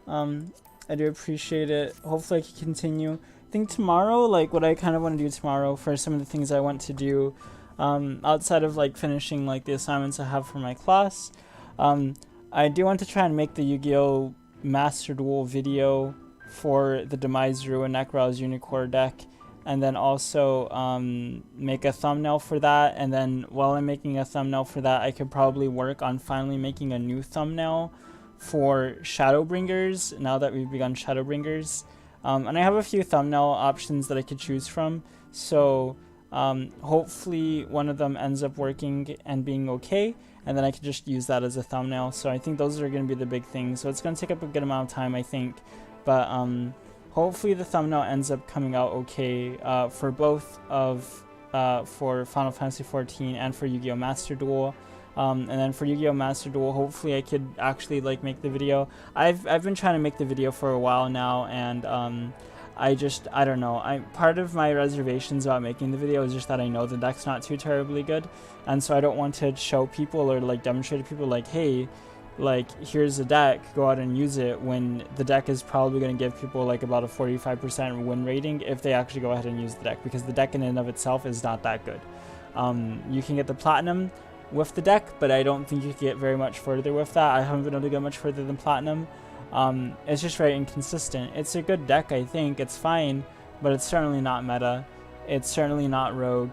I do appreciate it. Hopefully I can continue. I think tomorrow, like what I kind of want to do tomorrow for some of the things I want to do, outside of like finishing like the assignments I have for my class, I do want to try and make the Yu-Gi-Oh! Master Duel video for the Demise Ruin Necroz's Unicorn deck, and then also make a thumbnail for that. And then while I'm making a thumbnail for that, I could probably work on finally making a new thumbnail for Shadowbringers now that we've begun Shadowbringers. And I have a few thumbnail options that I could choose from, so hopefully one of them ends up working and being okay, and then I could just use that as a thumbnail. So I think those are going to be the big things. So it's going to take up a good amount of time, I think, but hopefully the thumbnail ends up coming out okay for both of for Final Fantasy XIV and for Yu-Gi-Oh! Master Duel. And then for Yu-Gi-Oh! Master Duel, hopefully I could actually like make the video. I've been trying to make the video for a while now, and I don't know. Part of my reservations about making the video is just that I know the deck's not too terribly good, and so I don't want to show people or like demonstrate to people like, hey, like here's a deck, go out and use it, when the deck is probably going to give people like about a 45% win rating if they actually go ahead and use the deck, because the deck in and of itself is not that good. You can get the platinum with the deck, but I don't think you can get very much further with that. I haven't been able to go much further than platinum. It's just very inconsistent. It's a good deck, I think. It's fine, but it's certainly not meta. It's certainly not rogue,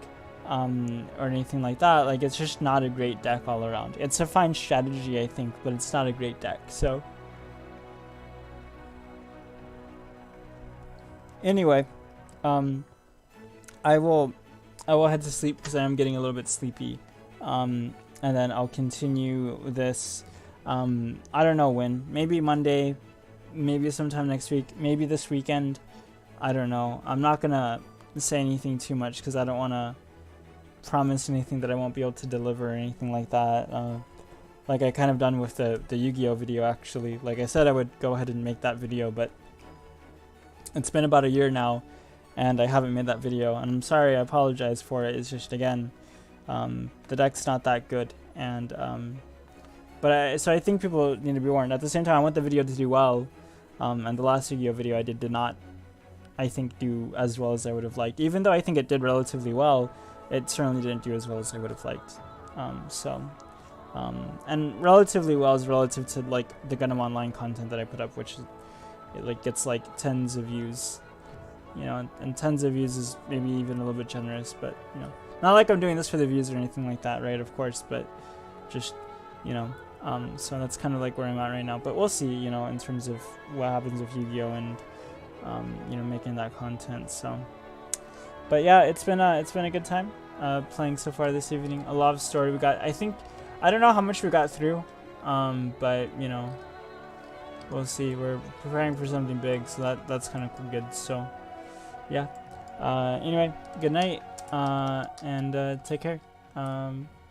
or anything like that. Like, it's just not a great deck all around. It's a fine strategy, I think, but it's not a great deck. So anyway, I will head to sleep because I am getting a little bit sleepy. And then I'll continue this, I don't know when, maybe Monday, maybe sometime next week, maybe this weekend, I don't know. I'm not gonna say anything too much because I don't want to promise anything that I won't be able to deliver or anything like that, like I kind of done with the Yu-Gi-Oh! Video actually. Like I said I would go ahead and make that video, but it's been about a year now and I haven't made that video, and I'm sorry, I apologize for it. It's just, again, the deck's not that good, and so I think people need to be warned. At the same time, I want the video to do well, and the last Yu-Gi-Oh! Video I did not, I think, do as well as I would have liked. Even though I think it did relatively well, it certainly didn't do as well as I would have liked. So and relatively well as relative to like the Gundam Online content that I put up, which it like gets like tens of views, you know, and tens of views is maybe even a little bit generous, but you know, not like I'm doing this for the views or anything like that, right? Of course, but just, you know, so that's kind of like where I'm at right now. But we'll see, you know, in terms of what happens with Yu-Gi-Oh and you know, making that content. So, but yeah, it's been a good time playing so far this evening. A lot of story. We got, I don't know how much we got through, but you know, we'll see. We're preparing for something big, so that's kind of good. So yeah. Anyway, good night, and take care.